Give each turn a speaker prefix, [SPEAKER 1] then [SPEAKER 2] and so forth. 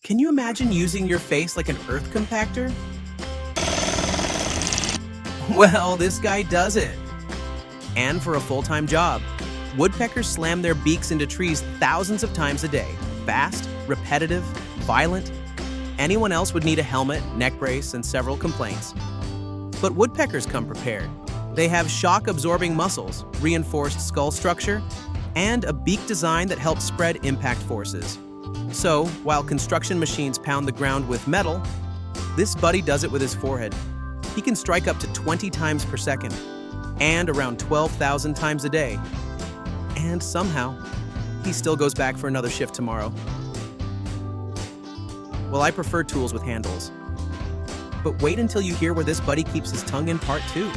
[SPEAKER 1] Can you imagine using your face like an earth compactor? Well, this guy does it. And for a full-time job. Woodpeckers slam their beaks into trees thousands of times a day. Fast, repetitive, violent. Anyone else would need a helmet, neck brace, and several complaints. But woodpeckers come prepared. They have shock-absorbing muscles, reinforced skull structure, and a beak design that helps spread impact forces. So, while construction machines pound the ground with metal, this buddy does it with his forehead. He can strike up to 20 times per second, and around 12,000 times a day. And somehow, he still goes back for another shift tomorrow. Well, I prefer tools with handles. But wait until you hear where this buddy keeps his tongue in part 2.